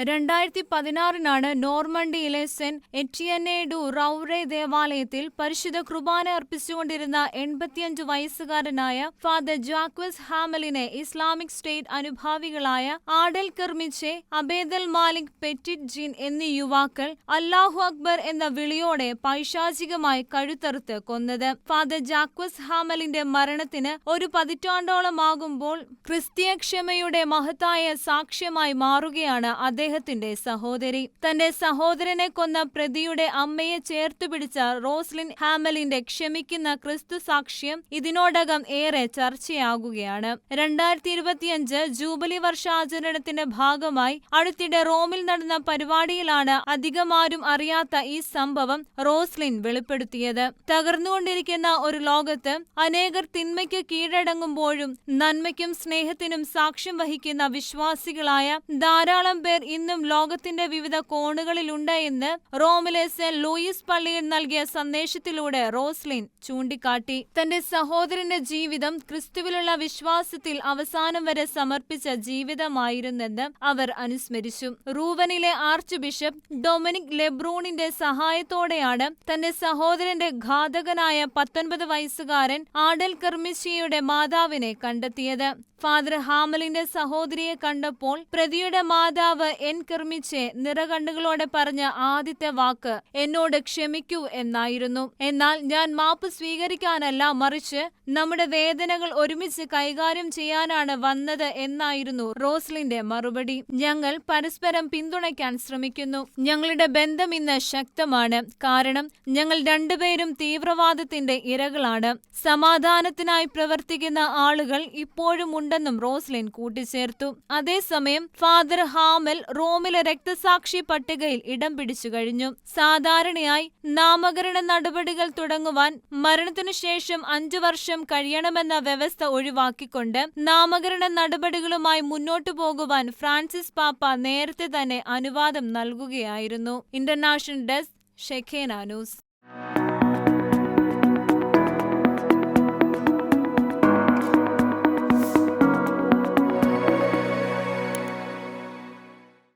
2016 നോർമണ്ടിയിലെ saint എറ്റിയനെ do റൗറെ ദേവാലയത്തിൽ പരിശുദ്ധ കുർബാന അർപ്പിച്ചുകൊണ്ടിരുന്ന 85 വയസ്സുകാരനായ ഫാദർ ജാക്വസ് ഹാമലിനെ ഇസ്ലാമിക് സ്റ്റേറ്റ് അനുഭാവികളായ Adel Kermiche, Abdel Malik Petit Jean എന്നീ യുവാക്കൾ അല്ലാഹു അക്ബർ എന്ന വിളിയോടെ പൈശാചികമായി കഴുത്തറുത്ത് കൊന്നത്. ഫാദർ ജാക്വസ് ഹാമലിന്റെ മരണത്തിന് ഒരു പതിറ്റാണ്ടോളമാകുമ്പോൾ ക്രിസ്തീയ ക്ഷമയുടെ മഹത്തായ സാക്ഷ്യമായി മാറുകയാണ് അദ്ദേഹത്തിന്റെ സഹോദരി. തന്റെ സഹോദരനെ കൊന്ന പ്രതിയുടെ അമ്മയെ ചേർത്തുപിടിച്ച റോസ്ലിൻ ഹാമലിന്റെ ക്ഷമിക്കുന്ന ക്രിസ്തു സാക്ഷ്യം ഇതിനോടകം ഏറെ ചർച്ചയാകുകയാണ്. 2025 ജൂബിലി വർഷാചരണത്തിന്റെ ഭാഗമായി അടുത്തിടെ റോമിൽ നടന്ന പരിപാടിയിലാണ് അധികമാരും അറിയാത്ത ഈ സംഭവം റോസ്ലിൻ വെളിപ്പെടുത്തിയത്. തകർന്നുകൊണ്ടിരിക്കുന്ന ഒരു ലോകത്ത് അനേകർ തിന്മയ്ക്ക് കീഴടങ്ങുമ്പോഴും നന്മയ്ക്കും സ്നേഹത്തിനും സാക്ഷ്യം വഹിക്കുന്ന വിശ്വാസികളായ ധാരാളം പേർ ഇന്നും ലോകത്തിന്റെ വിവിധ കോണുകളിലുണ്ട് എന്ന് റോമിലെ സെന്റ് ലൂയിസ് പള്ളിയിൽ നൽകിയ സന്ദേശത്തിലൂടെ റോസ്ലിൻ ചൂണ്ടിക്കാട്ടി. തന്റെ സഹോദരന്റെ ജീവിതം ക്രിസ്തുവിലുള്ള വിശ്വാസത്തിൽ അവസാനം വരെ സമർപ്പിച്ച ജീവിതമായിരുന്നെന്ന് അവർ അനുസ്മരിച്ചു. റൂവനിലെ ആർച്ച് ബിഷപ്പ് ഡൊമിനിക് ലെബ്രൂണിന്റെ സഹായത്തോടെയാണ് തന്റെ സഹോദരന്റെ ഘാതകനായ 19 വയസ്സുകാരൻ ആഡൽ കെർമിച്ചിയുടെ മാതാവിനെ കണ്ടെത്തിയത്. ഫാദർ ഹാമലിന്റെ സഹോദരിയെ കണ്ടപ്പോൾ പ്രതിയുടെ മാതാവ് എൻ കെർമിച്ചെ നിറകണ്ണുകളോടെ പറഞ്ഞ ആദ്യത്തെ വാക്ക് എന്നോട് ക്ഷമിക്കൂ എന്നായിരുന്നു. എന്നാൽ ഞാൻ മാപ്പ് സ്വീകരിക്കാനല്ല, മറിച്ച് നമ്മുടെ വേദനകൾ ഒരുമിച്ച് കൈകാര്യം ചെയ്യാനാണ് വന്നത് എന്നായിരുന്നു റോസ്ലിന്റെ മറുപടി. ഞങ്ങൾ പരസ്പരം പിന്തുണയ്ക്കാൻ ശ്രമിക്കുന്നു. ഞങ്ങളുടെ ബന്ധം ഇന്ന് ശക്തമാണ്, കാരണം ഞങ്ങൾ രണ്ടുപേരും തീവ്രവാദത്തിന്റെ ഇരകളാണ്. സമാധാനത്തിനായി പ്രവർത്തിക്കുന്ന ആളുകൾ ഇപ്പോഴും ഉണ്ടെന്നും റോസ്ലിൻ കൂട്ടിച്ചേർത്തു. അതേസമയം ഫാദർ ഹാമൽ റോമിലെ രക്തസാക്ഷി പട്ടികയിൽ ഇടം പിടിച്ചു കഴിഞ്ഞു. സാധാരണയായി നാമകരണ നടപടികൾ തുടങ്ങുവാൻ മരണത്തിനു ശേഷം 5 വർഷം കഴിയണമെന്ന വ്യവസ്ഥ ഒഴിവാക്കിക്കൊണ്ട് നാമകരണ നടപടികളുമായി മുന്നോട്ടു പോകുവാൻ ഫ്രാൻസിസ് പാപ്പ നേരത്തെ തന്നെ അനുവാദം നൽകുകയായിരുന്നു. International desk, ഷെഖേന news.